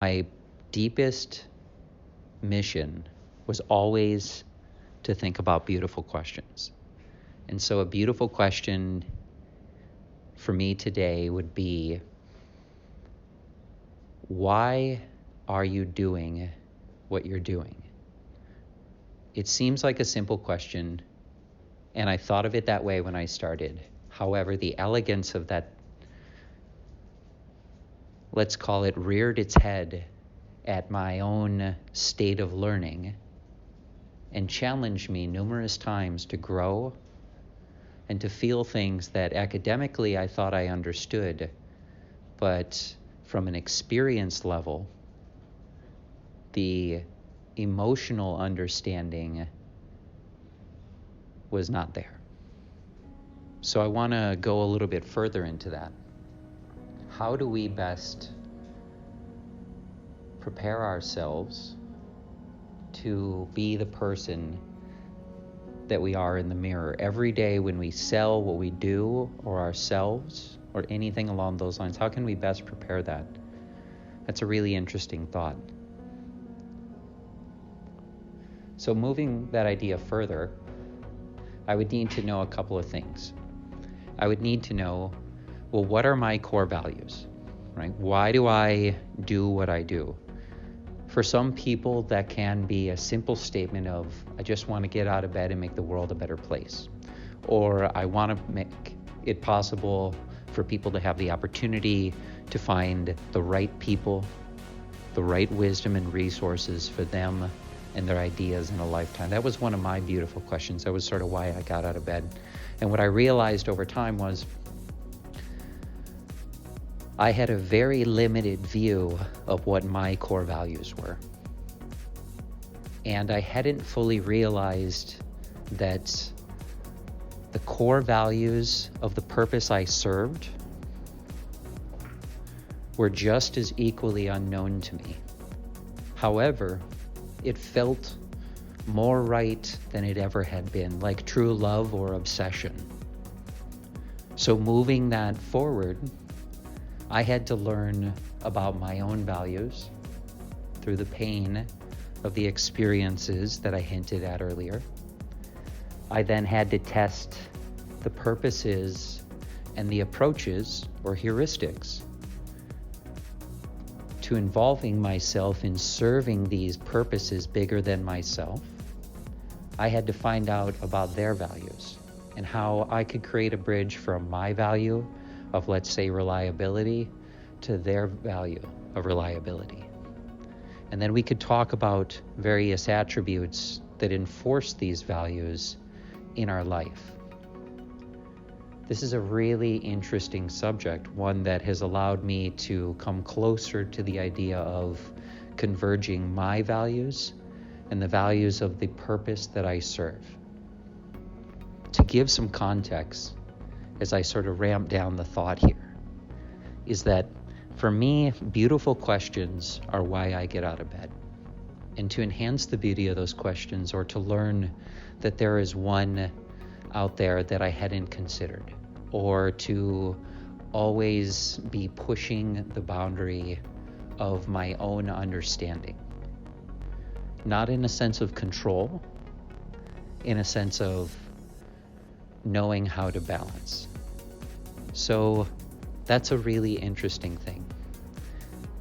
My deepest mission was always to think about beautiful questions. And so a beautiful question for me today would be, why are you doing what you're doing? It seems like a simple question, and I thought of it that way when I started. However, the elegance of that, let's call it, reared its head at my own state of learning and challenged me numerous times to grow and to feel things that academically I thought I understood, but from an experience level, the emotional understanding was not there. So I want to go a little bit further into that. How do we best prepare ourselves to be the person that we are in the mirror every day when we sell what we do or ourselves or anything along those lines? How can we best prepare that? That's a really interesting thought. So moving that idea further, I would need to know a couple of things. I would need to know, well, what are my core values, right? Why do I do what I do? For some people, that can be a simple statement of, I just want to get out of bed and make the world a better place. Or I want to make it possible for people to have the opportunity to find the right people, the right wisdom and resources for them and their ideas in a lifetime. That was one of my beautiful questions. That was sort of why I got out of bed. And what I realized over time was I had a very limited view of what my core values were. And I hadn't fully realized that the core values of the purpose I served were just as equally unknown to me. However, it felt more right than it ever had been, like true love or obsession. So moving that forward, I had to learn about my own values through the pain of the experiences that I hinted at earlier. I then had to test the purposes and the approaches or heuristics to involving myself in serving these purposes bigger than myself. I had to find out about their values and how I could create a bridge from my value of, let's say, reliability to their value of reliability. And then we could talk about various attributes that enforce these values in our life. This is a really interesting subject, one that has allowed me to come closer to the idea of converging my values and the values of the purpose that I serve. To give some context, as I sort of ramp down the thought here, is that for me, beautiful questions are why I get out of bed. And to enhance the beauty of those questions, or to learn that there is one out there that I hadn't considered, or to always be pushing the boundary of my own understanding. Not in a sense of control, in a sense of knowing how to balance. So that's a really interesting thing.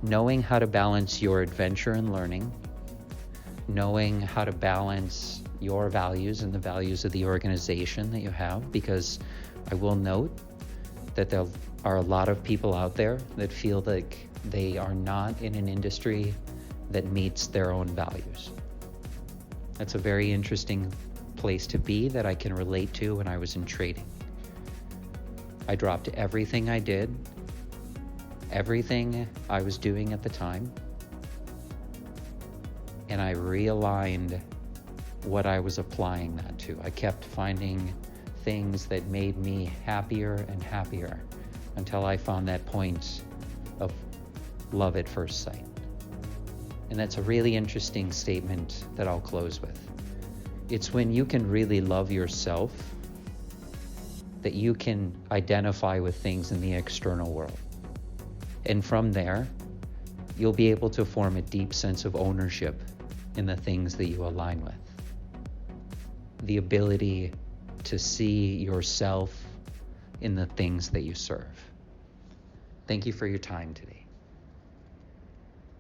Knowing how to balance your adventure and learning, knowing how to balance your values and the values of the organization that you have, because I will note that there are a lot of people out there that feel like they are not in an industry that meets their own values. That's a very interesting place to be that I can relate to when I was in trading. I dropped everything I did, everything I was doing at the time, and I realigned what I was applying that to. I kept finding things that made me happier and happier until I found that point of love at first sight. And that's a really interesting statement that I'll close with. It's when you can really love yourself that you can identify with things in the external world. And from there, you'll be able to form a deep sense of ownership in the things that you align with. The ability to see yourself in the things that you serve. Thank you for your time today.